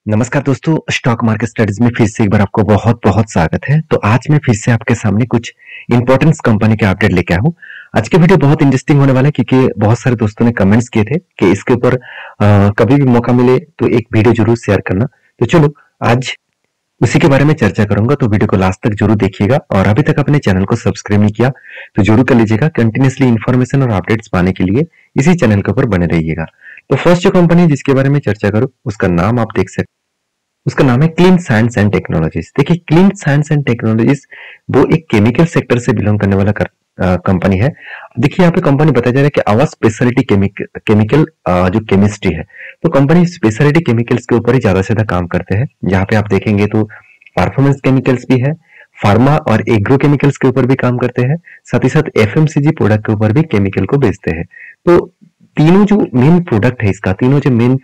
नमस्कार दोस्तों, stock market studies में फिर से एक बार आपको बहुत-बहुत स्वागत है। तो आज मैं फिर से आपके सामने कुछ इंपॉर्टेंट कंपनी के अपडेट लेके आया हूँ। आज के वीडियो बहुत इंटरेस्टिंग होने वाला है क्योंकि बहुत सारे दोस्तों ने कमेंट्स किए थे कि इसके ऊपर कभी भी मौका मिले तो एक वीडियो जरूर शेयर करना। तो चलो आज उसी के बारे में चर्चा करूंगा, तो वीडियो को लास्ट तक जरूर देखिएगा और अभी तक अपने चैनल को सब्सक्राइब नहीं किया तो जरूर कर लीजिएगा। कंटिन्यूसली इन्फॉर्मेशन और अपडेट्स पाने के लिए इसी चैनल के ऊपर बने रहिएगा। तो फर्स्ट जो कंपनी जिसके बारे में चर्चा करूं उसका नाम आप देख सकते, उसका नाम है क्लीन साइंस एंड टेक्नोलॉजीज। देखिए, क्लीन साइंस एंड टेक्नोलॉजीज वो एक केमिकल सेक्टर से बिलोंग करने वाला कंपनी है। देखिए, यहाँ पे कंपनी बताया जा रहा है कि आवर स्पेशलिटी केमिकल जो केमिस्ट्री है, तो कंपनी स्पेशलिटी केमिकल्स के ऊपर ही ज्यादा से ज्यादा काम करते हैं। यहाँ पे आप देखेंगे तो परफॉर्मेंस केमिकल्स भी है, फार्मा और एग्रो केमिकल्स के ऊपर भी काम करते हैं, साथ ही साथ एफएमसीजी प्रोडक्ट के ऊपर भी केमिकल को बेचते हैं। तो तीनों जो मेन प्रोडक्ट है इसका, तीनों जो मेन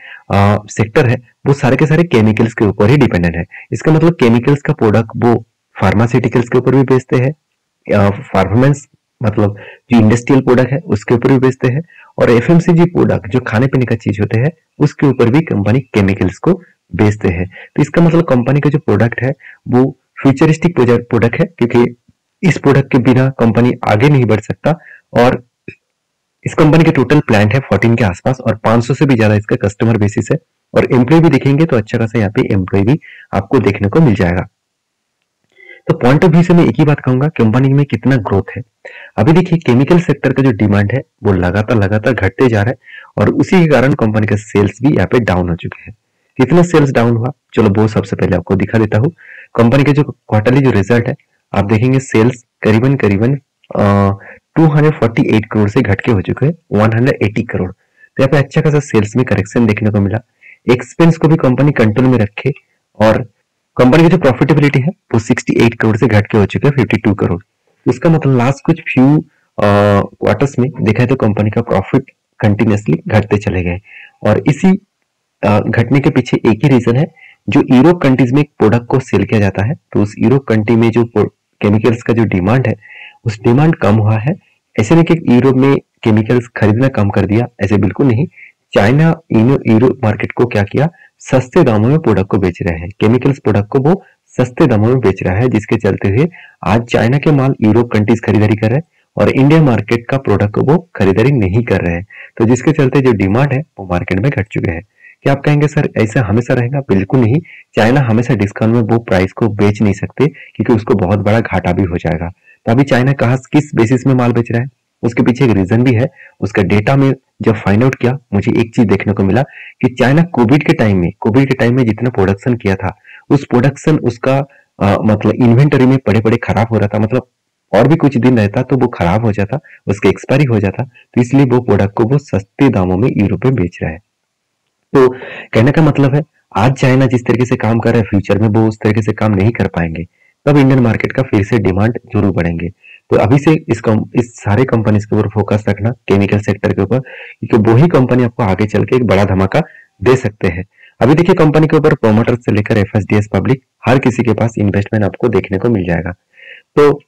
सेक्टर है वो सारे के सारे केमिकल्स के ऊपर ही डिपेंडेंट है। इसका मतलब केमिकल्स का प्रोडक्ट वो फार्मास्यूटिकल्स के ऊपर भी बेचते हैं, परफॉर्मेंस मतलब जो इंडस्ट्रियल प्रोडक्ट है उसके ऊपर भी बेचते हैं, और एफएमसीजी प्रोडक्ट जो खाने पीने का चीज होते हैं उसके ऊपर भी कंपनी केमिकल्स को बेचते हैं। तो इसका मतलब कंपनी का जो प्रोडक्ट है वो फ्यूचरिस्टिक प्रोडक्ट है, क्योंकि इस प्रोडक्ट के बिना कंपनी आगे नहीं बढ़ सकता। और इस कंपनी के टोटल प्लांट है 14 के आसपास और 500 से भी ज्यादा इसका कस्टमर बेसिस है, और एम्प्लॉय भी देखेंगे तो अच्छा खासा यहाँ पे एम्प्लॉय भी आपको देखने को मिल जाएगा। तो पॉइंट ऑफ व्यू से मैं एक ही बात कहूंगा, कंपनी में कितना ग्रोथ है। अभी देखिए, केमिकल सेक्टर का जो डिमांड है वो लगातार घटते जा रहा है, और उसी के कारण कंपनी का सेल्स भी यहाँ पे डाउन हो चुके हैं। कितना सेल्स डाउन हुआ, चलो वो सबसे पहले आपको दिखा देता हूँ। कंपनी के जो क्वार्टरली जो रिजल्ट है आप देखेंगे, सेल्स करीबन करीबन 248 करोड़ से घट के हो चुके हैं 180 करोड़। तो यहाँ पे अच्छा खासा सेल्स में करेक्शन देखने को मिला। एक्सपेंस को भी कंपनी कंट्रोल में रखे, और कंपनी की जो प्रॉफिटेबिलिटी है वो 68 करोड़ से घट के हो चुके हैं 52 करोड़। इसका मतलब लास्ट कुछ फ्यू क्वार्टर्स में देखा है तो कंपनी का प्रॉफिट कंटिन्यूसली घटते चले गए, और इसी घटने के पीछे एक ही रीजन है, जो यूरोप कंट्रीज में एक प्रोडक्ट को सेल किया जाता है तो उस यूरोप कंट्री में जो केमिकल्स का जो डिमांड है उस डिमांड कम हुआ है। ऐसे नहीं कि यूरोप में केमिकल्स खरीदना कम कर दिया, ऐसे बिल्कुल नहीं। चाइना यूरोप मार्केट को क्या किया, सस्ते दामों में प्रोडक्ट को बेच रहे हैं, केमिकल्स प्रोडक्ट को वो सस्ते दामों में बेच रहा है, जिसके चलते हुए आज चाइना के माल यूरोप कंट्रीज खरीदारी कर रहे हैं और इंडिया मार्केट का प्रोडक्ट को वो खरीदारी नहीं कर रहे हैं। तो जिसके चलते जो डिमांड है वो मार्केट में घट चुके हैं। क्या आप कहेंगे सर ऐसा हमेशा रहेगा? बिल्कुल नहीं। चाइना हमेशा डिस्काउंट में वो प्राइस को बेच नहीं सकते, क्योंकि उसको बहुत बड़ा घाटा भी हो जाएगा। तो अभी चाइना कहाँ किस बेसिस में माल बेच रहा है, उसके पीछे एक रीजन भी है। उसका डेटा में जब फाइंड आउट किया, मुझे एक चीज देखने को मिला कि चाइना कोविड के टाइम में जितना प्रोडक्शन किया था, उस प्रोडक्शन उसका मतलब इन्वेंटरी में पड़े पड़े खराब हो रहा था। मतलब और भी कुछ दिन रहता तो वो खराब हो जाता, उसके एक्सपायरी हो जाता, तो इसलिए वो प्रोडक्ट को वो सस्ते दामों में यूरोप में बेच रहा है। तो कहने का मतलब है, आज चाइना जिस तरीके से काम कर रहा है फ्यूचर में वो उस तरीके से काम नहीं कर पाएंगे, तब इंडियन मार्केट का फिर से डिमांड जरूर बढ़ेंगे। तो अभी से इस सारे कंपनीज के ऊपर फोकस रखना, केमिकल सेक्टर के ऊपर, क्योंकि वही कंपनी आपको आगे चल के एक बड़ा धमाका दे सकते हैं। अभी देखिए, कंपनी के ऊपर प्रोमोटर से लेकर एफएसडीएस पब्लिक हर किसी के पास इन्वेस्टमेंट आपको देखने को मिल जाएगा। तो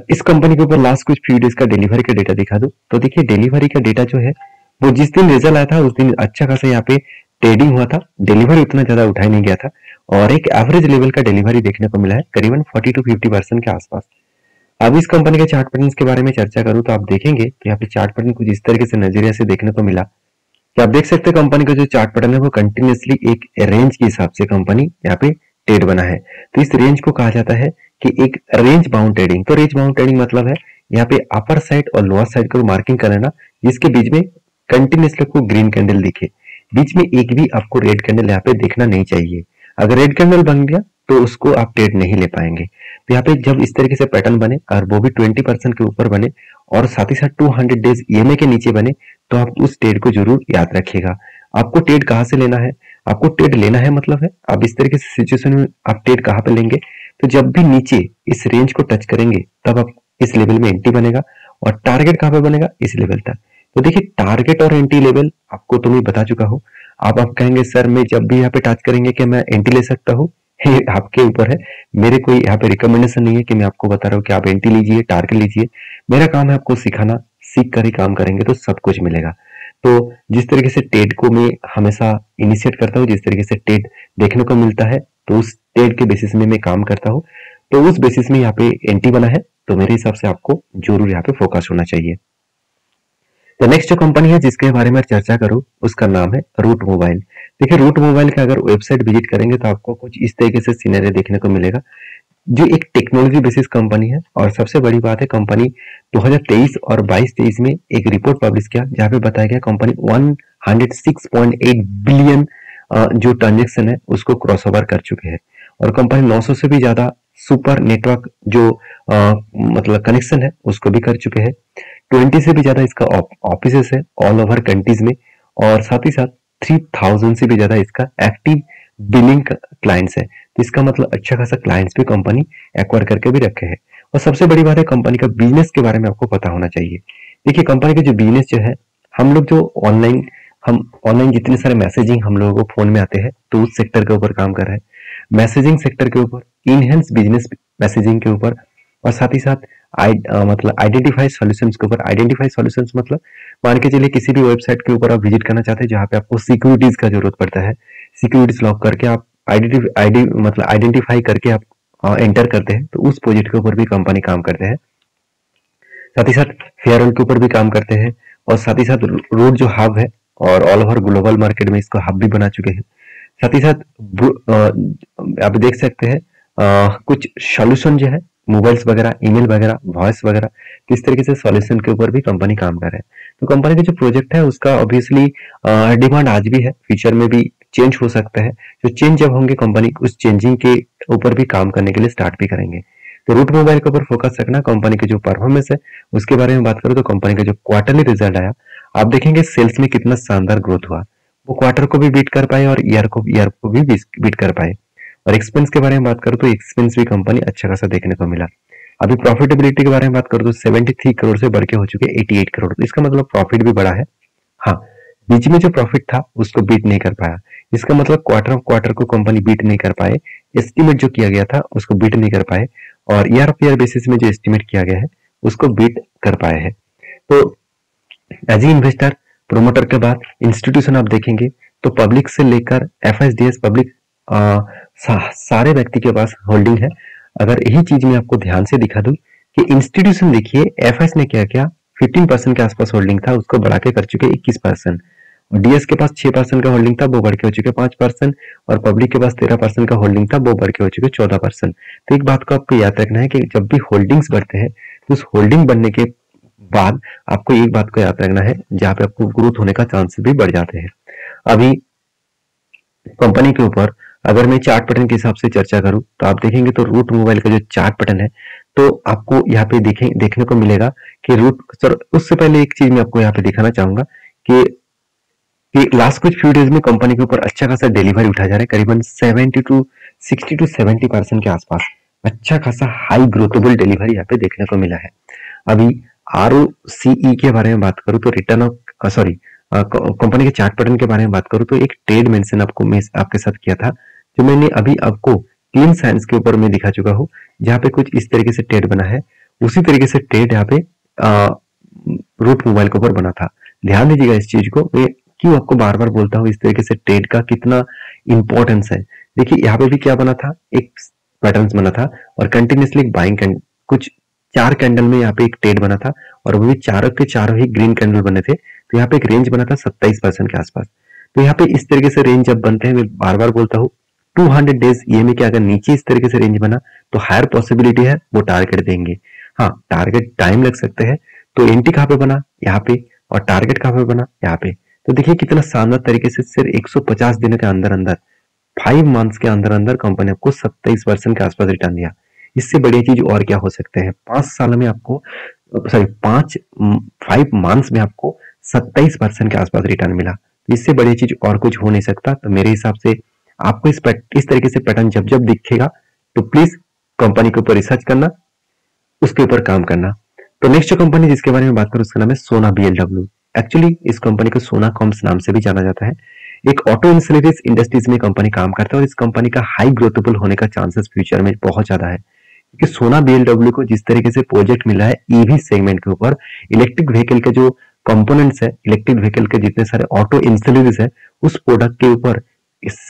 इस कंपनी के ऊपर लास्ट कुछ फ्यू डेज का डिलीवरी का डेटा दिखा दूं, तो देखिए डिलीवरी का डेटा जो है वो जिस दिन रिजल्ट आया था उस दिन अच्छा खासा यहाँ पे ट्रेडिंग हुआ था, डिलीवरी उतना ज्यादा उठाया नहीं गया था, और एक एवरेज लेवल का डिलीवरी देखने को मिला है करीबन 40 to 50% के आसपास। अब इस कंपनी के चार्ट पैटर्न्स के बारे में चर्चा करूं तो आप देखेंगे तो यहाँ पे चार्ट पैटर्न कुछ इस तरीके से नजरिया से देखने को मिला कि आप देख सकते हैं कंपनी का जो चार्ट पैटर्न है वो कंटिन्यूसली एक रेंज के हिसाब से कंपनी यहाँ पे ट्रेड बना है। तो इस रेंज को कहा जाता है कि एक रेंज बाउंड ट्रेडिंग। तो रेंज बाउंड ट्रेडिंग मतलब है यहाँ पे अपर साइड और लोअर साइड को मार्किंग कर लेना, जिसके बीच में कंटिन्यूसली आपको ग्रीन कैंडल दिखे, बीच में एक भी आपको रेड कैंडल यहाँ पे देखना नहीं चाहिए। अगर रेड कैंडल बन गया तो उसको आप ट्रेड नहीं ले पाएंगे। तो यहाँ पे जब इस तरीके से पैटर्न बने और वो भी 20% के ऊपर बने और साथ ही साथ 200 डेज ईएमए के नीचे बने, तो आप उस ट्रेड को जरूर याद रखिएगा। आपको ट्रेड कहाँ से लेना है, आपको ट्रेड लेना है मतलब है आप इस तरीके से सिचुएशन में आप ट्रेड कहाँ पे लेंगे, तो जब भी नीचे इस रेंज को टच करेंगे तब आप इस लेवल में एंट्री बनेगा, और टारगेट कहाँ पे बनेगा, इस लेवल तक। तो देखिए, टारगेट और एंट्री लेवल आपको तो मैं बता चुका हूँ। आप कहेंगे सर मैं जब भी यहाँ पे टच करेंगे कि मैं एंट्री ले सकता हूँ, ये आपके ऊपर है। मेरे कोई यहाँ पे रिकमेंडेशन नहीं है कि मैं आपको बता रहा हूँ कि आप एंट्री लीजिए, टारगेट लीजिए। मेरा काम है आपको सिखाना, सीख कर ही काम करेंगे तो सब कुछ मिलेगा। तो जिस तरीके से टेड को मैं हमेशा इनिशिएट करता हूँ, जिस तरीके से टेड देखने को मिलता है, तो उस टेड के बेसिस में मैं काम करता हूँ। तो उस बेसिस में यहाँ पे एंटी बना है, तो मेरे हिसाब से आपको जरूर यहाँ पे फोकस होना चाहिए। तो नेक्स्ट जो कंपनी है जिसके बारे में चर्चा करूं, उसका नाम है रूट मोबाइल। देखिए, रूट मोबाइल का अगर वेबसाइट विजिट करेंगे तो आपको कुछ इस तरीके से सिनेरियो देखने को मिलेगा, जो एक टेक्नोलॉजी बेसिस कंपनी है। और सबसे बड़ी बात है, कंपनी 2023 और 22-23 में एक रिपोर्ट पब्लिश किया जहां पे बताया गया कंपनी 106.8 बिलियन जो ट्रांजेक्शन है उसको क्रॉस ओवर कर चुके हैं। और कंपनी 900 से भी ज्यादा सुपर नेटवर्क जो मतलब कनेक्शन है उसको भी कर चुके हैं। 20 से भी ज्यादा इसका ऑफिसेस है ऑल ओवर कंट्रीज में, और साथ ही साथ 3000 से भी ज्यादा इसका एक्टिव बिलिंग क्लाइंट्स है। तो इसका मतलब अच्छा खासा क्लाइंट्स भी कंपनी एक्वायर करके भी रखे हैं। और सबसे बड़ी बात है, कंपनी का बिजनेस के बारे में आपको पता होना चाहिए। देखिए, कंपनी का जो बिजनेस जो है, हम लोग जो ऑनलाइन जितने सारे मैसेजिंग हम लोगों को फोन में आते हैं, तो उस सेक्टर के ऊपर काम कर रहे हैं, मैसेजिंग सेक्टर के ऊपर, इनहेंस बिजनेस मैसेजिंग के ऊपर, और साथ ही साथ मतलब आइडेंटिफाई सॉल्यूशंस के ऊपर। आइडेंटिफाई सॉल्यूशंस मतलब मान के चलिए किसी भी वेबसाइट के ऊपर आप विजिट करना चाहते हैं जहां पे आपको सिक्योरिटीज का जरूरत पड़ता है, सिक्योरिटीज लॉक करके आप आइडेंटिफाई करके आप एंटर करते हैं, तो उस प्रोजेक्ट के ऊपर भी कंपनी काम करते हैं। साथ ही साथ फेयरवेल के ऊपर भी काम करते हैं, और साथ ही साथ रोड जो हब है, और ऑल ओवर ग्लोबल मार्केट में इसको हब भी बना चुके हैं। साथ ही साथ आप देख सकते हैं कुछ सॉल्यूशन जो है, मोबाइल्स वगैरह, ईमेल वगैरह, वॉइस वगैरह, तो इस तरीके से सॉल्यूशन के ऊपर भी कंपनी काम कर रहा है। तो कंपनी का जो प्रोजेक्ट है उसका ऑब्वियसली डिमांड आज भी है, फ्यूचर में भी चेंज हो सकता है। जो चेंज जब होंगे, कंपनी उस चेंजिंग के ऊपर भी काम करने के लिए स्टार्ट भी करेंगे। तो रूट मोबाइल के ऊपर फोकस रखना। कंपनी की जो परफॉर्मेंस है उसके बारे में बात करूं तो कंपनी का जो क्वार्टरली रिजल्ट आया, आप देखेंगे सेल्स में कितना शानदार ग्रोथ हुआ। वो क्वार्टर को भी बीट कर पाए और ईयर को भी बीट कर पाए। और एक्सपेंस के बारे में बात करूं तो एक्सपेंस भी कंपनी अच्छा खासा देखने को मिला। अभी प्रॉफिटेबिलिटी के बारे में बात करूं तो 73 करोड़ से बढ़ के हो चुके 88 करोड़। तो इसका मतलब प्रॉफिट भी बढ़ा है। हाँ, बीच में जो प्रॉफिट था उसको बीट नहीं कर पाया। इसका मतलब क्वार्टर को कंपनी बीट नहीं कर पाए, एस्टिमेट जो किया गया था उसको बीट नहीं कर पाए, और ईयर ऑफ ईयर बेसिस में जो एस्टिमेट किया गया है उसको बीट कर पाए हैं। तो एज ए इन्वेस्टर, प्रोमोटर के बाद इंस्टीट्यूशन आप देखेंगे तो पब्लिक से लेकर एफएसडीएस पब्लिक सारे व्यक्ति के पास होल्डिंग है। अगर यही चीज मैं आपको ध्यान से दिखा दूं कि इंस्टीट्यूशन देखिए, एफएस ने क्या किया, 15% के आसपास होल्डिंग था, उसको बढ़ा के कर चुके 21%, और डीएस के पास 6% का होल्डिंग था, वो बढ़ के हो चुके 5%, और पब्लिक के पास 13% का होल्डिंग था, वो बढ़ के हो चुके 14%। तो एक बात को आपको याद रखना है कि जब भी होल्डिंग्स बढ़ते हैं तो उस होल्डिंग बढ़ने के बाद आपको एक बात को याद रखना है, जहां पे आपको ग्रोथ होने का चांसेस भी बढ़ जाते हैं। अभी कंपनी के ऊपर अगर मैं चार्ट पैटर्न के हिसाब से चर्चा करूं तो आप देखेंगे तो रूट मोबाइल का जो चार्ट पैटर्न है, तो आपको यहाँ पे देखने को मिलेगा कि उससे पहले एक चीज मैं आपको यहाँ पे दिखाना चाहूंगा कि लास्ट कुछ फ्यू डेज में कंपनी के ऊपर अच्छा खासा डिलीवरी उठाया जा रहा है, करीबन 60 टू 70% के आसपास अच्छा खासा हाई ग्रोथेबल डिलीवरी यहाँ पे देखने को मिला है। अभी ROCE के बारे में बात करूं तो रिटर्न ऑफ कंपनी के चार्ट पैटर्न के बारे में बात करूं तो एक ट्रेड मेंशन मैं आपके साथ किया था, जो मैंने अभी आपको क्लीन साइंस के ऊपर मैं दिखा चुका हूं, जहां पे कुछ इस तरीके से ट्रेड बना है। उसी तरीके से ट्रेड यहाँ पे रूट मोबाइल के ऊपर बना था। ध्यान दीजिएगा इस चीज को, मैं क्यों आपको बार बार बोलता हूँ इस तरीके से ट्रेड का कितना इंपॉर्टेंस है। देखिए, यहाँ पे भी क्या बना था, एक पैटर्न बना था, और कंटिन्यूसली बाइंग कुछ 4 कैंडल में यहाँ पे एक ट्रेड बना था, और वो भी चारों के चारों ही ग्रीन कैंडल बने थे। तो यहाँ पे एक रेंज बना था 27% के आसपास। तो यहाँ पे इस तरीके से रेंज जब बनते हैं, मैं बार बार बोलता हूँ 200 डेज ईएमए के अगर नीचे इस तरीके से रेंज बना तो हायर पॉसिबिलिटी है वो टारगेट देंगे। हाँ, टारगेट टाइम लग सकते हैं। तो एंट्री कहाँ पे बना, यहाँ पे, और टारगेट कहाँ पे बना, यहाँ पे। तो देखिए कितना शानदार तरीके से सिर्फ 150 दिनों के अंदर अंदर 5 मंथ्स के अंदर अंदर कंपनी आपको 27% के आसपास रिटर्न दिया। इससे बढ़िया चीज और क्या हो सकते हैं। 5 साल में आपको 5 मंथ्स में आपको 27% के आसपास रिटर्न मिला। इससे बड़ी चीज और कुछ हो नहीं सकता। तो मेरे हिसाब से आपको इस तरीके से पैटर्न जब जब दिखेगा तो प्लीज कंपनी के ऊपर रिसर्च करना, उसके ऊपर काम करना। तो नेक्स्ट कंपनी जिसके बारे में बात करूं उसका नाम है सोना BLW। एक्चुअली इस कंपनी को सोना कॉम्स नाम से भी जाना जाता है। एक ऑटो इंसुलेटर्स इंडस्ट्रीज में कंपनी काम करता है, और इस कंपनी का हाई ग्रोथेबल होने का चांसेस फ्यूचर में बहुत ज्यादा है, क्योंकि सोना BLW को जिस तरीके से प्रोजेक्ट मिला है ईवी सेगमेंट के ऊपर, इलेक्ट्रिक व्हीकल का जो कंपोनेंट्स है, इलेक्ट्रिक व्हीकल के जितने सारे ऑटो इंसुलेटर्स है, उस प्रोडक्ट के ऊपर इस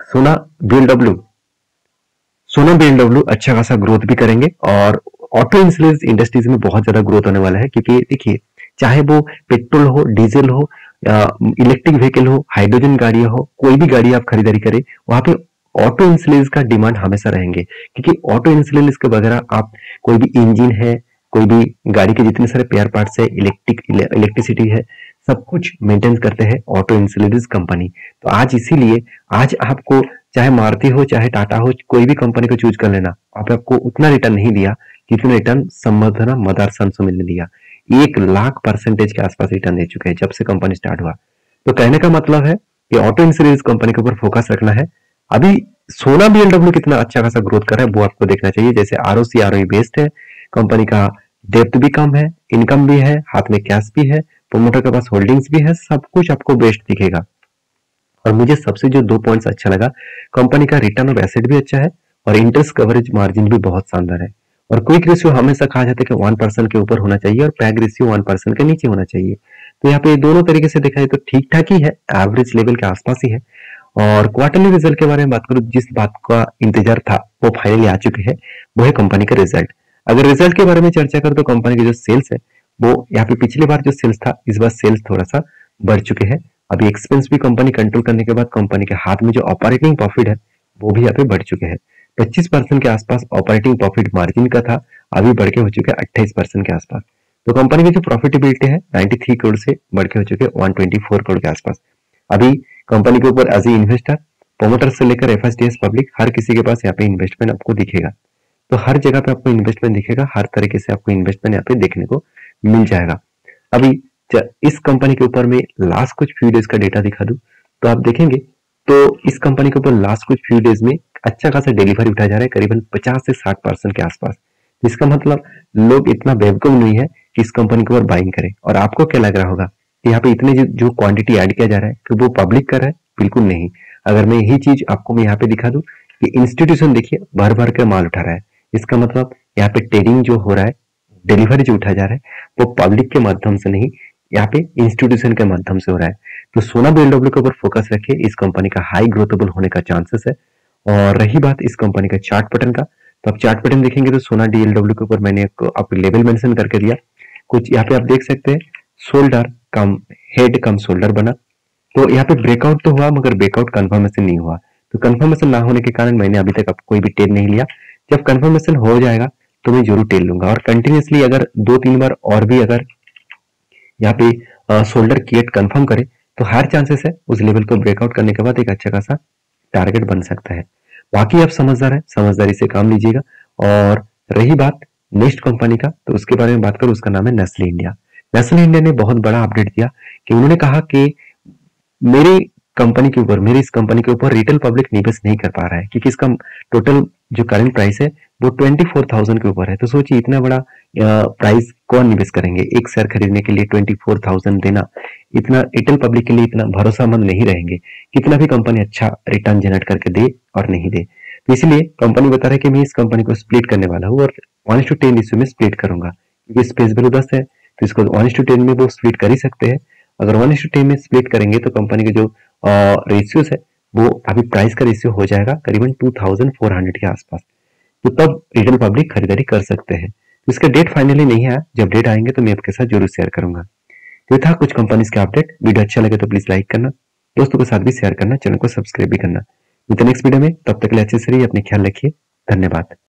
सोना बीएलडब्ल्यू अच्छा खासा ग्रोथ भी करेंगे और ऑटो इंसुलेंस इंडस्ट्रीज में बहुत ज्यादा ग्रोथ होने वाला है, क्योंकि देखिए चाहे वो पेट्रोल हो, डीजल हो, इलेक्ट्रिक व्हीकल हो, हाइड्रोजन गाड़ियां हो, कोई भी गाड़ी आप खरीदारी करें, वहां पे ऑटो इंसुलेंस का डिमांड हमेशा रहेंगे, क्योंकि ऑटो इंसुलेंस के वगैरह आप कोई भी इंजन है, कोई भी गाड़ी के जितने सारे पेयर पार्ट्स है, इलेक्ट्रिसिटी है, सब कुछ मेंटेन करते हैं ऑटो इंसुलेंस कंपनी। तो आज इसीलिए आज आपको चाहे मारुति हो चाहे टाटा हो, कोई भी कंपनी को चूज कर लेना, आपको उतना रिटर्न नहीं दिया जितना रिटर्न संवर्धना मदरसन से मिलने दिया। 1,00,000% के आसपास रिटर्न दे चुके हैं जब से कंपनी स्टार्ट हुआ। तो कहने का मतलब है कि ऑटो इंश्योरेंस कंपनी के ऊपर फोकस रखना है। अभी सोना बीएलडब्ल्यू कितना अच्छा खासा ग्रोथ कर रहा है वो आपको देखना चाहिए। जैसे आरओसी आरओई बेस्ड है, कंपनी का डेप्थ भी कम है, इनकम भी है, हाथ में कैश भी है, प्रोमोटर के पास होल्डिंग्स भी है, सब कुछ आपको बेस्ट दिखेगा। और मुझे सबसे जो 2 पॉइंट्स अच्छा लगा, कंपनी का रिटर्न ऑफ एसेट भी अच्छा है और इंटरेस्ट कवरेज मार्जिन भी बहुत शानदार है। और क्विक रेशियो हमेशा कहा जाता है कि 1% के ऊपर होना चाहिए और पैग रेशियो 1% के नीचे होना चाहिए। तो यहाँ पे दोनों तरीके से देखा जाए तो ठीक ठाक ही है, एवरेज लेवल के आसपास ही है। और क्वार्टरली रिजल्ट के बारे में बात करूं, जिस बात का इंतजार था वो फाइनली आ चुके हैं, वो है कंपनी का रिजल्ट। अगर रिजल्ट के बारे में चर्चा करें तो कंपनी की जो सेल्स है वो यहाँ पे पिछली बार जो सेल्स था, इस बार सेल्स थोड़ा सा बढ़ चुके हैं। अभी एक्सपेंस भी कंपनी कंट्रोल करने के बाद कंपनी के हाथ में जो ऑपरेटिंग प्रॉफिट है वो भी यहाँ पे बढ़ चुके हैं। 25% के आसपास ऑपरेटिंग प्रॉफिट मार्जिन का था, अभी बढ़ के हो चुके हैं 28% के आसपास। तो कंपनी की जो प्रॉफिटेबिलिटी है 93 करोड़ से बढ़ के हो चुके हैं 124 करोड़ के आसपास। अभी कंपनी के ऊपर एज ए इन्वेस्टर, प्रोमोटर से लेकर एफएसडीएस पब्लिक, हर किसी के पास यहाँ पे इन्वेस्टमेंट आपको दिखेगा। तो हर जगह पे आपको इन्वेस्टमेंट दिखेगा, हर तरीके से आपको इन्वेस्टमेंट यहाँ पे देखने को मिल जाएगा। अभी इस कंपनी के ऊपर में लास्ट कुछ फ्यू डेज का डेटा दिखा दूं तो आप देखेंगे तो इस कंपनी के ऊपर लास्ट कुछ फ्यू डेज में अच्छा खासा डिलीवरी उठाया जा रहा है, करीबन 50 से 60% के आसपास। इसका मतलब लोग इतना बेवकूफ नहीं है कि इस कंपनी के ऊपर बाइंग करें। और आपको क्या लग रहा होगा कि यहाँ पे इतने जो क्वांटिटी ऐड किया जा रहा है कि वो पब्लिक कर रहा है? बिल्कुल नहीं। अगर मैं यही चीज आपको मैं यहाँ पे दिखा दूं कि इंस्टीट्यूशन देखिए भर भर के माल उठा रहा है, इसका मतलब यहाँ पे ट्रेडिंग जो हो रहा है, डिलीवरी जो उठाया जा रहा है वो पब्लिक के माध्यम से नहीं, यहाँ पे इंस्टीट्यूशन के माध्यम से हो रहा है। तो सोना बीएलडब्ल्यू के ऊपर फोकस रखिए, इस कंपनी का हाई ग्रोथेबल होने का चांसेस है। और रही बात इस कंपनी का चार्ट पैटर्न का, तो आप चार्ट पैटर्न देखेंगे तो सोना बीएलडब्ल्यू के ऊपर मैंने आपको लेवल मेंशन करके दिया कुछ, यहाँ पे आप देख सकते हैं शोल्डर कम हेड कम शोल्डर बना। तो यहाँ पे ब्रेकआउट तो हुआ मगर ब्रेकआउट कंफर्मेशन नहीं हुआ। तो कंफर्मेशन ना होने के कारण मैंने अभी तक कोई भी ट्रेड नहीं लिया। जब कंफर्मेशन हो जाएगा तो मैं जरूर ट्रेड लूंगा। और कंटिन्यूसली अगर 2-3 बार और भी अगर यहाँ पे शोल्डर क्रिएट कंफर्म करे तो हायर चांसेस है उस लेवल को ब्रेकआउट करने के बाद एक अच्छा खासा टारगेट बन सकता है। बाकी आप समझदार है, समझदारी से काम लीजिएगा। और रही बात नेक्स्ट कंपनी का, तो उसके बारे में बात करूं, उसका नाम है नेस्ले इंडिया। नेस्ले इंडिया ने बहुत बड़ा अपडेट दिया कि उन्होंने कहा कि मेरी कंपनी के ऊपर, मेरी इस कंपनी के ऊपर रिटेल पब्लिक निवेश नहीं कर पा रहा है, क्योंकि इसका टोटल जो करंट प्राइस है वो 24,000 के ऊपर है। तो सोचिए इतना बड़ा प्राइस कौन निवेश करेंगे, एक शेयर खरीदने के लिए 24,000 देना, इतना रिटेल पब्लिक के लिए इतना भरोसामंद नहीं रहेंगे। कितना भी कंपनी अच्छा रिटर्न जनरेट करके दे और नहीं दे। तो इसलिए कंपनी बता रहा है कि मैं इस कंपनी को स्प्लिट करने वाला हूँ और 1:10 रेशियो में स्प्लिट करूंगा, क्योंकि स्पेस वैल्यू 10 है तो इसको 1:10 में वो स्प्लिट कर ही सकते हैं। अगर 1:10 में स्प्लिट करेंगे तो कंपनी के जो रेशियोज है वो अभी प्राइस का रेशियो हो जाएगा करीबन 2400 के आसपास। तो तब रिटेल पब्लिक खरीदारी कर सकते हैं। तो इसका डेट फाइनली नहीं आया, जब डेट आएंगे तो मैं आपके साथ जरूर शेयर करूंगा। तो था कुछ कंपनीज के अपडेट। वीडियो अच्छा लगे तो प्लीज लाइक करना, दोस्तों के साथ भी शेयर करना, चैनल को सब्सक्राइब भी करना। मिलते हैं नेक्स्ट वीडियो में, तब तक के लिए अच्छे से रहिए, अपने ख्याल रखिए, धन्यवाद।